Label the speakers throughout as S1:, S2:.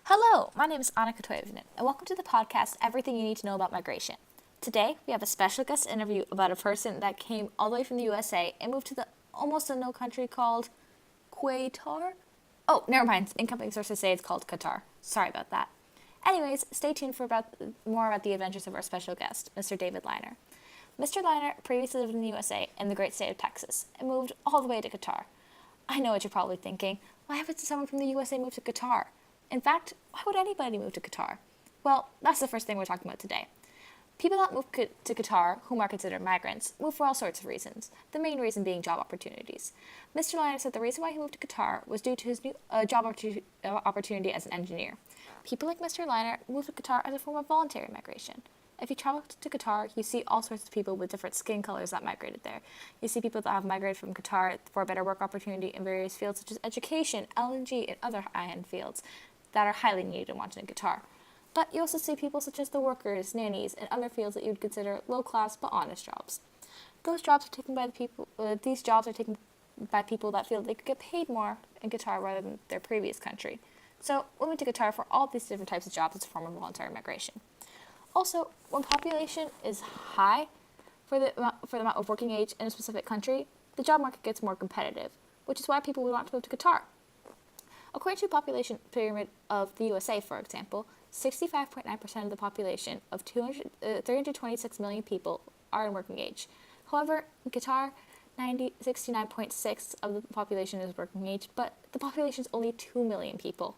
S1: Hello, my name is Annika, and welcome to the podcast Everything You Need to Know About Migration. Today, we have a special guest interview about a person that came all the way from the USA and moved to the almost unknown country called Qatar? Oh, never mind. Incoming sources say it's called Qatar. Sorry about that. Anyways, stay tuned for more about the adventures of our special guest, Mr. David Liner. Mr. Liner previously lived in the USA in the great state of Texas and moved all the way to Qatar. I know what you're probably thinking. Why would someone from the USA move to Qatar? In fact, why would anybody move to Qatar? Well, that's the first thing we're talking about today. People that move to Qatar, whom are considered migrants, move for all sorts of reasons, the main reason being job opportunities. Mr. Liner said the reason why he moved to Qatar was due to his new job opportunity as an engineer. People like Mr. Liner move to Qatar as a form of voluntary migration. If you travel to Qatar, you see all sorts of people with different skin colors that migrated there. You see people that have migrated from Qatar for a better work opportunity in various fields such as education, LNG, and other high-end fields that are highly needed and wanted in Qatar. But you also see people such as the workers, nannies, and other fields that you would consider low-class but honest jobs. These jobs are taken by people that feel they could get paid more in Qatar rather than their previous country. So moving to Qatar for all these different types of jobs is a form of voluntary migration. Also, when population is high for the amount of working age in a specific country, the job market gets more competitive, which is why people would want to move to Qatar. According to the population pyramid of the USA, for example, 65.9% of the population of 326 million people are in working age. However, in Qatar, 69.6% of the population is working age, but the population is only 2 million people.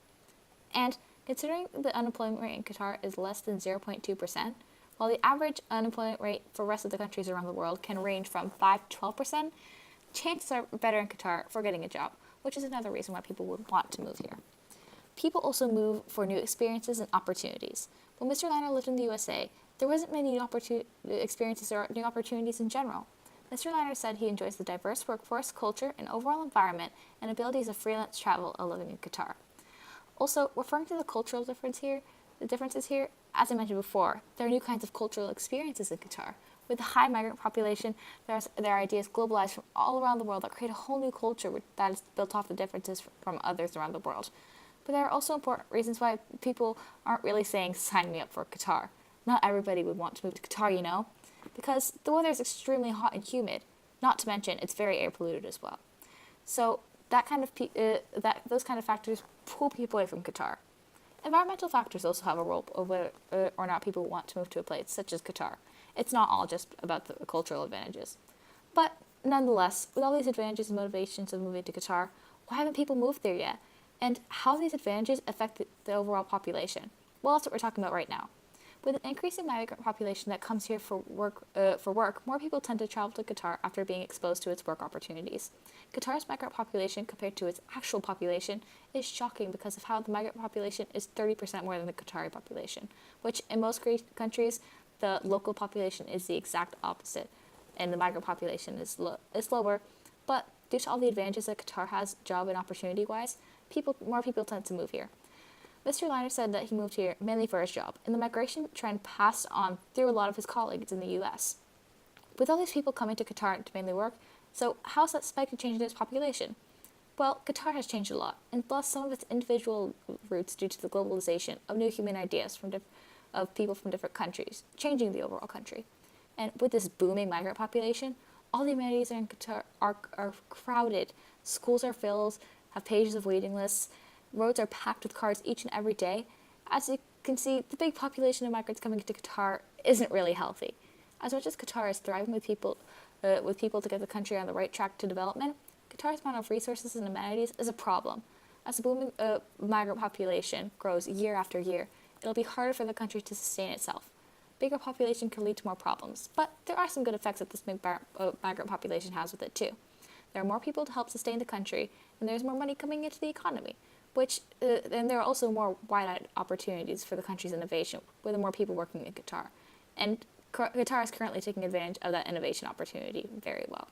S1: And considering the unemployment rate in Qatar is less than 0.2%, while the average unemployment rate for the rest of the countries around the world can range from 5 to 12%, chances are better in Qatar for getting a job, which is another reason why people would want to move here. People also move for new experiences and opportunities. When Mr. Liner lived in the USA, there wasn't many new experiences or new opportunities in general. Mr. Liner said he enjoys the diverse workforce, culture, and overall environment and abilities of freelance travel while living in Qatar. Also, referring to the cultural differences here, as I mentioned before, there are new kinds of cultural experiences in Qatar. With a high migrant population, there are ideas globalized from all around the world that create a whole new culture that is built off the differences from others around the world. But there are also important reasons why people aren't really saying, sign me up for Qatar. Not everybody would want to move to Qatar, you know, because the weather is extremely hot and humid, not to mention it's very air polluted as well. So those kind of factors pull people away from Qatar. Environmental factors also have a role of whether or not people want to move to a place such as Qatar. It's not all just about the cultural advantages. But nonetheless, with all these advantages and motivations of moving to Qatar, why haven't people moved there yet? And how these advantages affect the overall population? Well, that's what we're talking about right now. With an increasing migrant population that comes here for work, more people tend to travel to Qatar after being exposed to its work opportunities. Qatar's migrant population compared to its actual population is shocking because of how the migrant population is 30% more than the Qatari population, which in most countries, the local population is the exact opposite, and the migrant population is lower. But due to all the advantages that Qatar has, job and opportunity-wise, more people tend to move here. Mr. Liner said that he moved here mainly for his job, and the migration trend passed on through a lot of his colleagues in the U.S. With all these people coming to Qatar to mainly work, so how is that expected to change in its population? Well, Qatar has changed a lot, and lost some of its individual roots due to the globalization of new human ideas of people from different countries, changing the overall country. And with this booming migrant population, all the amenities in Qatar are crowded. Schools are filled, have pages of waiting lists, roads are packed with cars each and every day. As you can see, the big population of migrants coming to Qatar isn't really healthy. As much as Qatar is thriving with people to get the country on the right track to development, Qatar's amount of resources and amenities is a problem. As the booming migrant population grows year after year, it'll be harder for the country to sustain itself. Bigger population can lead to more problems, but there are some good effects that this big migrant population has with it too. There are more people to help sustain the country, and there's more money coming into the economy, and there are also more wide-eyed opportunities for the country's innovation, with more people working in Qatar. And Qatar is currently taking advantage of that innovation opportunity very well.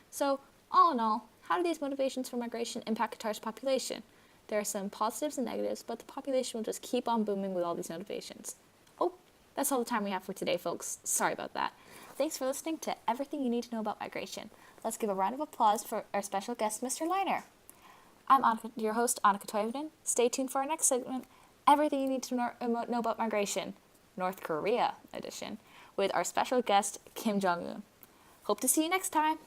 S1: So, all in all, how do these motivations for migration impact Qatar's population? There are some positives and negatives, but the population will just keep on booming with all these motivations. Oh, that's all the time we have for today, folks. Sorry about that. Thanks for listening to Everything You Need to Know About Migration. Let's give a round of applause for our special guest, Mr. Liner. I'm Annika, your host, Annika. Stay tuned for our next segment, everything you need to know about migration, North Korea edition, with our special guest, Kim Jong-un. Hope to see you next time.